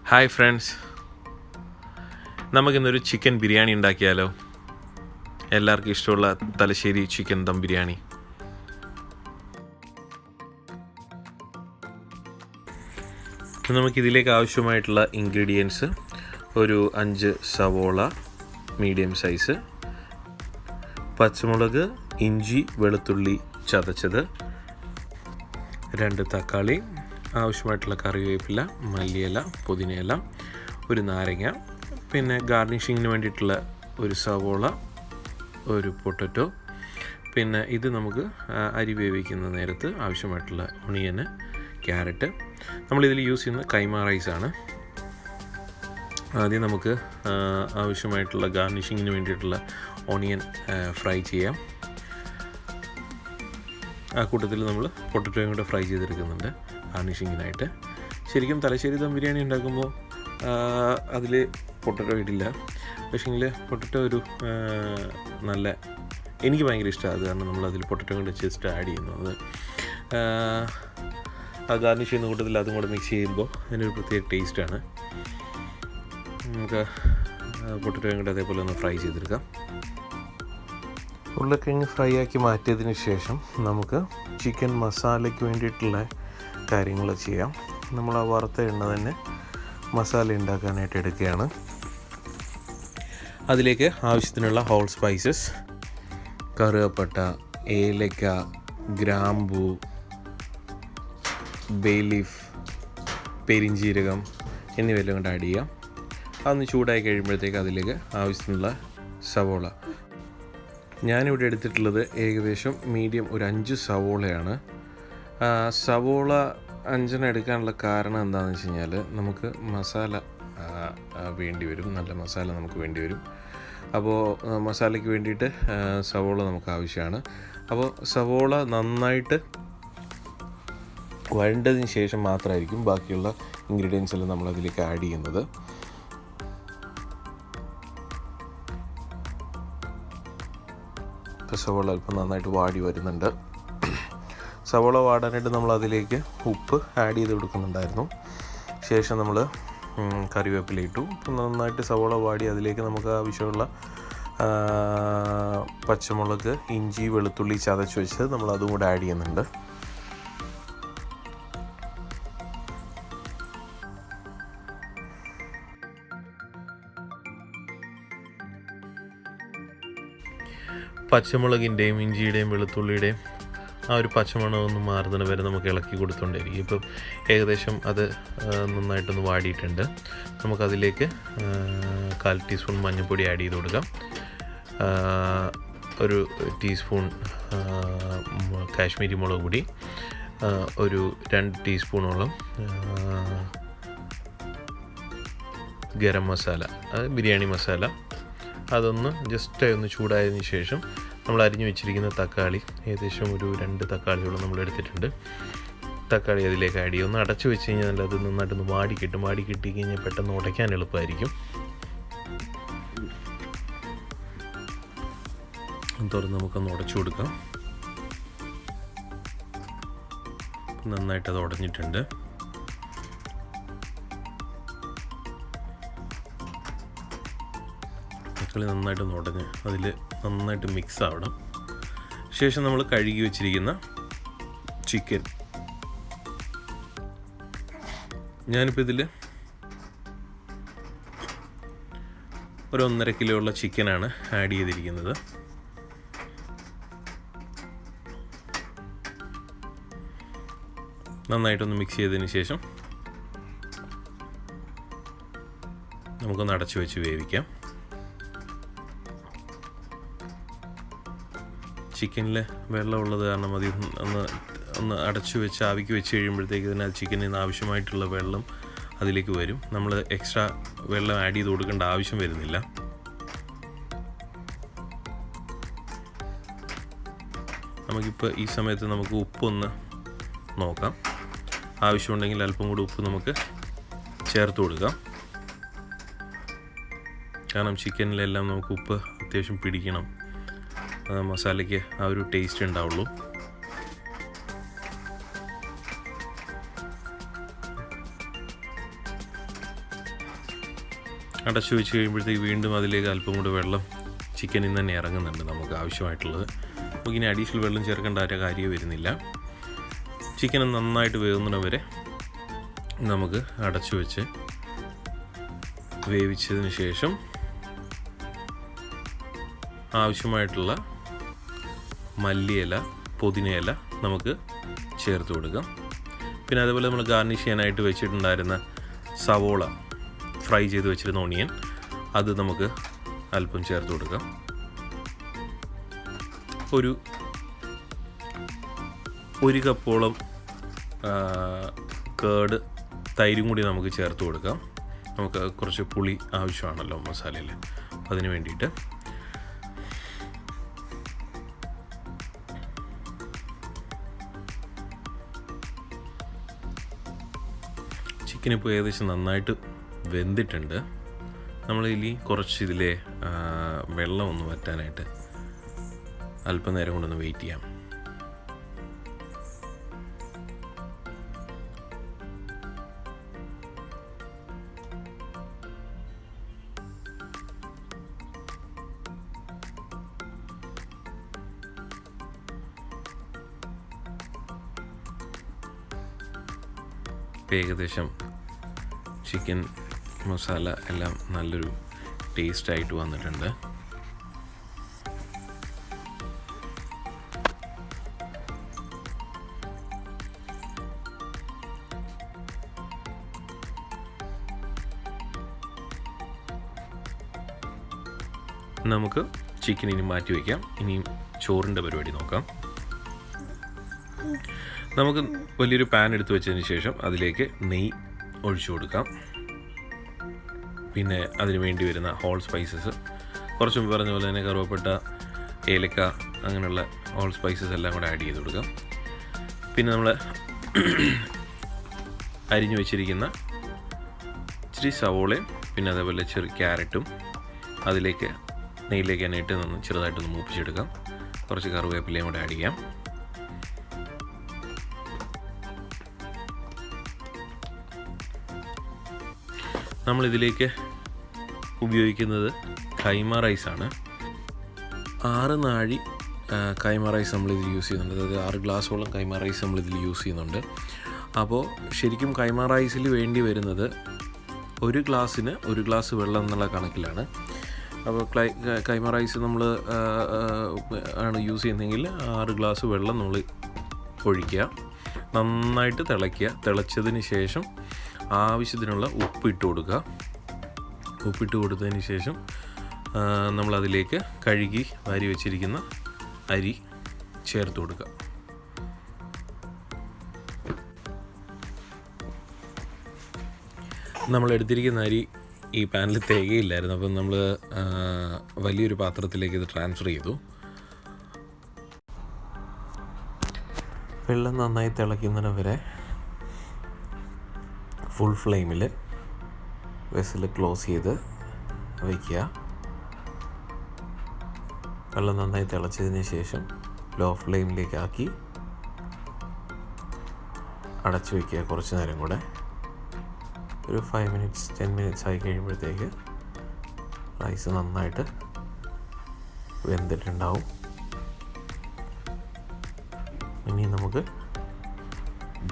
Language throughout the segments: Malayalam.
ഹായ് ഫ്രണ്ട്സ്, നമുക്കിന്നൊരു ചിക്കൻ ബിരിയാണി ഉണ്ടാക്കിയാലോ? എല്ലാവർക്കും ഇഷ്ടമുള്ള തലശ്ശേരി ചിക്കൻ ദം ബിരിയാണി. നമുക്കിതിലേക്ക് ആവശ്യമായിട്ടുള്ള ഇൻഗ്രീഡിയൻസ്: ഒരു 5 സവോള മീഡിയം സൈസ്, പച്ചമുളക്, ഇഞ്ചി വെളുത്തുള്ളി ചതച്ചത്, 2 തക്കാളി, ആവശ്യമായിട്ടുള്ള കറിവേപ്പില, മല്ലിയില, പുതിനയില, ഒരു നാരങ്ങ, പിന്നെ ഗാർണിഷിങ്ങിന് വേണ്ടിയിട്ടുള്ള ഒരു സവോള, ഒരു പൊട്ടറ്റോ, പിന്നെ ഇത് നമുക്ക് അരി വേവിക്കുന്ന നേരത്ത് ആവശ്യമായിട്ടുള്ള ഒണിയന്, ക്യാരറ്റ്. നമ്മളിതിൽ യൂസ് ചെയ്യുന്ന കൈമ റൈസാണ്. ആദ്യം നമുക്ക് ആവശ്യമായിട്ടുള്ള ഗാർണിഷിങ്ങിന് വേണ്ടിയിട്ടുള്ള ഓണിയൻ ഫ്രൈ ചെയ്യാം. ആ കൂട്ടത്തിൽ നമ്മൾ പൊട്ടറ്റോയും കൂടെ ഫ്രൈ ചെയ്തെടുക്കുന്നുണ്ട് ഗാർണിഷിങ്ങിനായിട്ട്. ശരിക്കും തലശ്ശേരി ദം ബിരിയാണി ഉണ്ടാക്കുമ്പോൾ അതിൽ പൊട്ടറ്റോ ഇടില്ല, പക്ഷേങ്കിൽ പൊട്ടറ്റോ ഒരു നല്ല, എനിക്ക് ഭയങ്കര ഇഷ്ടമാണ്. അത് കാരണം നമ്മളതിൽ പൊട്ടറ്റോ കൊണ്ട് ജസ്റ്റ് ആഡ് ചെയ്യുന്നു. അത് ആ ഗാർണിഷ് ചെയ്യുന്ന കൂട്ടത്തിൽ അതും കൂടെ മിക്സ് ചെയ്യുമ്പോൾ അതിനൊരു പ്രത്യേക ടേസ്റ്റാണ്. നമുക്ക് പൊട്ടറ്റോയും കൂടെ അതേപോലെ ഒന്ന് ഫ്രൈ ചെയ്തെടുക്കാം. ഉരുളക്കിഴങ്ങ് ഫ്രൈ ആക്കി മാറ്റിയതിന് ശേഷം നമുക്ക് ചിക്കൻ മസാലയ്ക്ക് വേണ്ടിയിട്ടുള്ള കാര്യങ്ങൾ ചെയ്യാം. നമ്മൾ ആ വറുത്ത എണ്ണ തന്നെ മസാല ഉണ്ടാക്കാനായിട്ട് എടുക്കുകയാണ്. അതിലേക്ക് ആവശ്യത്തിനുള്ള ഹോൾ സ്പൈസസ്: കറുവപ്പട്ട, ഏലക്ക, ഗ്രാമ്പൂ, ബേ ലീഫ്, പെരിഞ്ജീരകം എന്നിവയെല്ലാം കൊണ്ട് ആഡ് ചെയ്യാം. അതൊന്ന് ചൂടായി കഴിയുമ്പോഴത്തേക്ക് അതിലേക്ക് ആവശ്യത്തിനുള്ള സവോള. ഞാനിവിടെ എടുത്തിട്ടുള്ളത് ഏകദേശം മീഡിയം ഒരു 5 സവോളയാണ്. സവോള 5 എടുക്കാനുള്ള കാരണം എന്താണെന്ന് വെച്ച് കഴിഞ്ഞാൽ, നമുക്ക് മസാല വേണ്ടി വരും, നല്ല മസാല നമുക്ക് വേണ്ടി വരും. അപ്പോൾ മസാലയ്ക്ക് വേണ്ടിയിട്ട് സവോള നമുക്ക് ആവശ്യമാണ്. അപ്പോൾ സവോള നന്നായിട്ട് വഴണ്ടതിന് ശേഷം മാത്രമായിരിക്കും ബാക്കിയുള്ള ഇൻഗ്രീഡിയൻസ് എല്ലാം നമ്മളതിലേക്ക് ആഡ് ചെയ്യുന്നത്. സവോള അല്പം നന്നായിട്ട് വാടി വരുന്നുണ്ട്. സവോള വാടാനായിട്ട് നമ്മൾ അതിലേക്ക് ഉപ്പ് ആഡ് ചെയ്ത് കൊടുക്കുന്നുണ്ടായിരുന്നു. ശേഷം നമ്മൾ കറിവേപ്പില ഇട്ടു. നന്നായിട്ട് സവോള വാടി അതിലേക്ക് നമുക്ക് ആവശ്യമുള്ള പച്ചമുളക്, ഇഞ്ചി വെളുത്തുള്ളി ചതച്ച് വെച്ച് നമ്മൾ അതും കൂടെ ആഡ് ചെയ്യുന്നുണ്ട്. പച്ചമുളകിൻ്റെയും ഇഞ്ചിയുടെയും വെളുത്തുള്ളിയുടെയും ആ ഒരു പച്ചമണം ഒന്ന് മാറുന്നതിന് വരെ നമുക്ക് ഇളക്കി കൊടുത്തുകൊണ്ടിരിക്കും. ഇപ്പം ഏകദേശം അത് നന്നായിട്ടൊന്ന് വാടിയിട്ടുണ്ട്. നമുക്കതിലേക്ക് 1/4 ടീസ്പൂൺ മഞ്ഞൾപ്പൊടി ആഡ് ചെയ്ത് കൊടുക്കാം. ഒരു ടീസ്പൂൺ കാശ്മീരി മുളക് പൊടി, ഒരു 2 ടീസ്പൂണോളം ഗരം മസാല, ബിരിയാണി മസാല. അതൊന്ന് ജസ്റ്റ് ഒന്ന് ചൂടായതിന് ശേഷം നമ്മൾ അരിഞ്ഞു വെച്ചിരിക്കുന്ന തക്കാളി, ഏകദേശം ഒരു 2 തക്കാളിയോളം നമ്മൾ എടുത്തിട്ടുണ്ട്. തക്കാളി അതിലേക്ക് ആഡ് ചെയ്യും. ഒന്ന് അടച്ചു വെച്ച് കഴിഞ്ഞാൽ അത് നന്നായിട്ടൊന്ന് വാടി കിട്ടി കഴിഞ്ഞാൽ പെട്ടെന്ന് ഉടയ്ക്കാൻ എളുപ്പമായിരിക്കും. തുറന്ന് നമുക്കൊന്ന് ഉടച്ചു കൊടുക്കാം. നന്നായിട്ടത് ഉടഞ്ഞിട്ടുണ്ട്. തക്കാളി നന്നായിട്ടൊന്ന് ഉടഞ്ഞ് അതിൽ നന്നായിട്ട് മിക്സ് ആവണം. ശേഷം നമ്മൾ കഴുകി വെച്ചിരിക്കുന്ന ചിക്കൻ, ഞാനിപ്പോൾ ഇതിൽ ഒരു 1.5 കിലോ ഉള്ള ചിക്കനാണ് ആഡ് ചെയ്തിരിക്കുന്നത്. നന്നായിട്ടൊന്ന് മിക്സ് ചെയ്തതിന് ശേഷം നമുക്കൊന്ന് അടച്ചു വെച്ച് വേവിക്കാം. ചിക്കനിൽ വെള്ളമുള്ളത് കാരണം അത് ഒന്ന് അടച്ചു വെച്ച് ആവിക്ക് വെച്ച് കഴിയുമ്പോഴത്തേക്ക് തന്നെ ചിക്കനിൽ നിന്ന് ആവശ്യമായിട്ടുള്ള വെള്ളം അതിലേക്ക് വരും. നമ്മൾ എക്സ്ട്രാ വെള്ളം ആഡ് ചെയ്ത് കൊടുക്കേണ്ട ആവശ്യം വരുന്നില്ല. നമുക്കിപ്പോൾ ഈ സമയത്ത് നമുക്ക് ഉപ്പൊന്ന് നോക്കാം. ആവശ്യമുണ്ടെങ്കിൽ അല്പം കൂടി ഉപ്പ് നമുക്ക് ചേർത്ത് കൊടുക്കാം. കാരണം ചിക്കനിലെല്ലാം നമുക്ക് ഉപ്പ് അത്യാവശ്യം പിടിക്കണം, മസാലയ്ക്ക് ആ ഒരു ടേസ്റ്റ് ഉണ്ടാവുള്ളൂ. അടച്ചു വെച്ച് കഴിയുമ്പോഴത്തേക്ക് വീണ്ടും അതിലേക്ക് അല്പം കൂടി വെള്ളം ചിക്കനിൽ നിന്ന് തന്നെ ഇറങ്ങുന്നുണ്ട് നമുക്ക് ആവശ്യമായിട്ടുള്ളത്. നമുക്കിനി അഡീഷണൽ വെള്ളം ചേർക്കേണ്ട ഒരു കാര്യം വരുന്നില്ല. ചിക്കൻ നന്നായിട്ട് വേകുന്നവരെ നമുക്ക് അടച്ചു വെച്ച് വേവിച്ചതിന് ശേഷം ആവശ്യമായിട്ടുള്ള മല്ലിയില, പുതിനയില നമുക്ക് ചേർത്ത് കൊടുക്കാം. പിന്നെ അതുപോലെ നമ്മൾ ഗാർണിഷ് ചെയ്യാനായിട്ട് വെച്ചിട്ടുണ്ടായിരുന്ന സവോള, ഫ്രൈ ചെയ്ത് വെച്ചിരുന്ന ഓണിയൻ, അത് നമുക്ക് അല്പം ചേർത്ത് കൊടുക്കാം. ഒരു കപ്പോളം കേട് തൈരും കൂടി നമുക്ക് ചേർത്ത് കൊടുക്കാം. നമുക്ക് കുറച്ച് പുളി ആവശ്യമാണല്ലോ മസാലയിൽ, അതിന് വേണ്ടിയിട്ട്. ചിക്കൻ ഇപ്പോൾ ഏകദേശം നന്നായിട്ട് വെന്തിട്ടുണ്ട്. നമ്മളിതിൽ കുറച്ച് ഇതിലെ വെള്ളം ഒന്ന് വറ്റാനായിട്ട് അല്പനേരം കൊണ്ടൊന്ന് വെയിറ്റ് ചെയ്യാം. ഏകദേശം ചിക്കൻ മസാല എല്ലാം നല്ലൊരു ടേസ്റ്റായിട്ട് വന്നിട്ടുണ്ട്. നമുക്ക് ചിക്കൻ ഇനി മാറ്റി വയ്ക്കാം. ഇനിയും ചോറിൻ്റെ പരിപാടി നോക്കാം. നമുക്ക് വലിയൊരു പാൻ എടുത്ത് വെച്ചതിന് ശേഷം അതിലേക്ക് നെയ്യ് ഒഴിച്ചു കൊടുക്കാം. പിന്നെ അതിന് വേണ്ടി വരുന്ന ഹോൾ സ്പൈസസ്, കുറച്ച് മുമ്പ് പറഞ്ഞ പോലെ തന്നെ കറുവപ്പട്ട, ഏലക്ക, അങ്ങനെയുള്ള ഹോൾ സ്പൈസസ് എല്ലാം കൂടെ ആഡ് ചെയ്ത് കൊടുക്കാം. പിന്നെ നമ്മൾ അരിഞ്ഞു വെച്ചിരിക്കുന്ന ഇച്ചിരി സവോളയും പിന്നെ അതേപോലെ ചെറിയ ക്യാരറ്റും അതിലേക്ക് നെയ്യിലേക്ക് തന്നെ ഇട്ട് ചെറുതായിട്ടൊന്ന് മൂപ്പിച്ചെടുക്കാം. കുറച്ച് കറിവേപ്പിലയും കൂടെ ആഡ് ചെയ്യാം. നമ്മളിതിലേക്ക് ഉപയോഗിക്കുന്നത് കൈമ റൈസാണ്. 6 നാഴി കൈമ റൈസ് നമ്മളിതിൽ യൂസ് ചെയ്യുന്നുണ്ട്. അതായത് 6 ഗ്ലാസോളം കൈമ റൈസ് നമ്മളിതിൽ യൂസ് ചെയ്യുന്നുണ്ട്. അപ്പോൾ ശരിക്കും കൈമ റൈസിൽ വേണ്ടി വരുന്നത് 1 ഗ്ലാസ്സിന് 1 ഗ്ലാസ് വെള്ളം എന്നുള്ള കണക്കിലാണ്. അപ്പോൾ കൈമ റൈസ് നമ്മൾ ആണ് യൂസ് ചെയ്യുന്നതെങ്കിൽ 6 ഗ്ലാസ് വെള്ളം നമ്മൾ ഒഴിക്കുക, നന്നായിട്ട് തിളയ്ക്കുക. തിളച്ചതിന് ശേഷം ആവശ്യത്തിനുള്ള ഉപ്പിട്ട് കൊടുക്കുക. ഉപ്പിട്ട് കൊടുത്തതിന് ശേഷം നമ്മളതിലേക്ക് കഴുകി വാരി വെച്ചിരിക്കുന്ന അരി ചേർത്ത് കൊടുക്കുക. നമ്മളെടുത്തിരിക്കുന്ന അരി ഈ പാനിൽ തികയില്ലായിരുന്നു. അപ്പം നമ്മൾ വലിയൊരു പാത്രത്തിലേക്ക് ഇത് ട്രാൻസ്ഫർ ചെയ്തു. വെള്ളം നന്നായി തിളയ്ക്കുന്നതിന് വരെ ഫുൾ ഫ്ലെയിമിൽ വെസിൽ ക്ലോസ് ചെയ്ത് വയ്ക്കുക. വെള്ളം നന്നായി തിളച്ചതിന് ശേഷം ലോ ഫ്ലെയിമിലേക്ക് ആക്കി അടച്ചു വയ്ക്കുക. കുറച്ച് നേരം കൂടെ ഒരു 5 മിനിറ്റ്സ് 10 മിനിറ്റ്സ് ആയി കഴിയുമ്പോഴത്തേക്ക് റൈസ് നന്നായിട്ട് വെന്തിട്ടുണ്ടാവും. ഇനി നമുക്ക്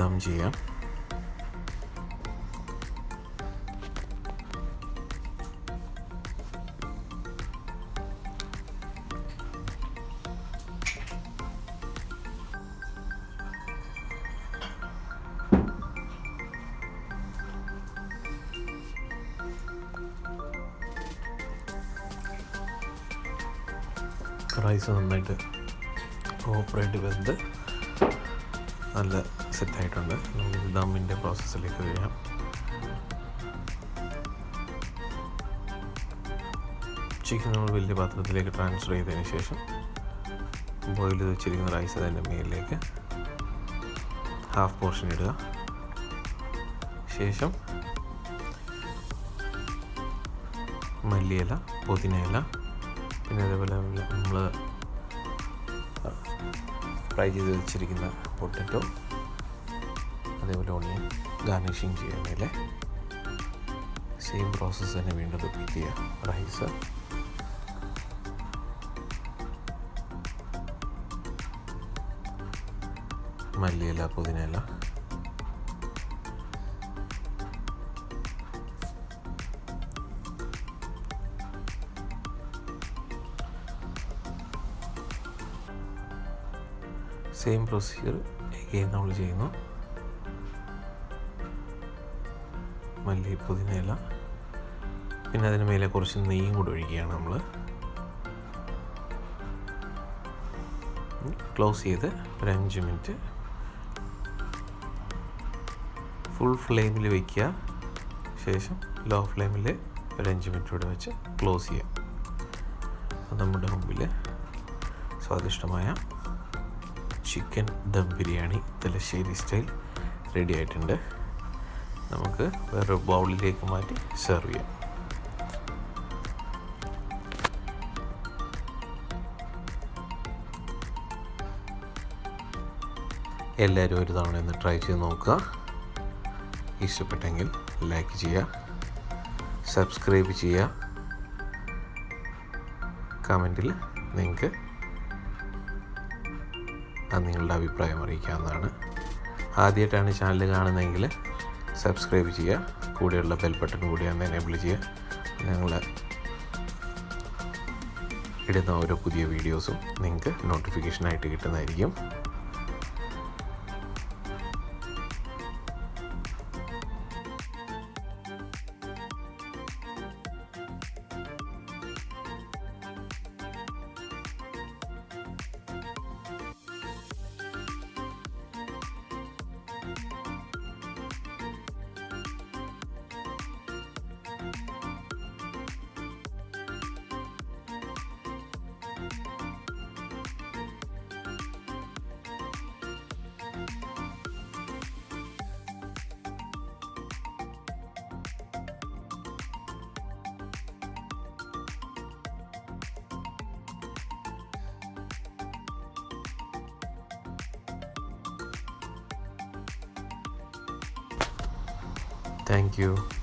ദം ചെയ്യാം. റൈസ് നന്നായിട്ട് പ്രോപ്പറായിട്ട് വെന്ത് നല്ല സെറ്റായിട്ടുണ്ട്. നമുക്ക് ദമ്മിൻ്റെ പ്രോസസ്സിലേക്ക് വരാം. ചിക്കൻ നമ്മൾ വലിയ പാത്രത്തിലേക്ക് ട്രാൻസ്ഫർ ചെയ്തതിന് ശേഷം ബോയിൽ ചെയ്ത് വെച്ചിരിക്കുന്ന റൈസ് അതിൻ്റെ മേലിലേക്ക് ഹാഫ് പോർഷൻ ഇടുക. ശേഷം മല്ലിയില, പുതിനയില, പിന്നെ അതേപോലെ നമ്മൾ ഫ്രൈ ചെയ്ത് വെച്ചിരിക്കുന്ന പൊട്ടറ്റോ, അതേപോലെ ഓണിയൻ ഗാർണിഷിങ് ചെയ്യാൻ മേലെ സെയിം പ്രോസസ്സ് തന്നെ വീണ്ടും റിപ്പീറ്റ് ചെയ്യുക. റൈസ്, മല്ലിയില, പുതിനയില, സെയിം പ്രൊസീജിയർ എഗെയിൻ നമ്മൾ ചെയ്യുന്നു. മല്ലി, പുതിനയില, പിന്നെ അതിന് മേലെ കുറച്ച് നെയ്യും കൂടി ഒഴിക്കുകയാണ് നമ്മൾ. ക്ലോസ് ചെയ്ത് ഒരു 5 മിനിറ്റ് ഫുൾ ഫ്ലെയിമിൽ വയ്ക്കുക. ശേഷം ലോ ഫ്ലെയിമിൽ ഒരു 5 മിനിറ്റ് കൂടെ വെച്ച് ക്ലോസ് ചെയ്യാം. നമ്മുടെ മുമ്പിൽ സ്വാദിഷ്ടമായ chicken dum biryani Thalassery style ready ആയിട്ടുണ്ട്. നമുക്ക് വേറൊരു ബൗളിലേക്ക് മാറ്റി സെർവ് ചെയ്യാം. എല്ലാവരും ഒരു തവണ ഒന്ന് ട്രൈ ചെയ്ത് നോക്കുക. ഇഷ്ടപ്പെട്ടെങ്കിൽ ലൈക്ക് ചെയ്യുക, സബ്സ്ക്രൈബ് ചെയ്യുക. കമൻറ്റിൽ നിങ്ങൾക്ക് നിങ്ങളുടെ അഭിപ്രായം അറിയിക്കാവുന്നതാണ്. ആദ്യമായിട്ടാണ് ചാനൽ കാണുന്നതെങ്കിൽ സബ്സ്ക്രൈബ് ചെയ്യുക, കൂടെയുള്ള ബെൽ ബട്ടൺ കൂടി ഒന്ന് എനേബിൾ ചെയ്യുക. ഞങ്ങൾ ഇടുന്ന ഓരോ പുതിയ വീഡിയോസും നിങ്ങൾക്ക് നോട്ടിഫിക്കേഷനായിട്ട് കിട്ടുന്നതായിരിക്കും. Thank you.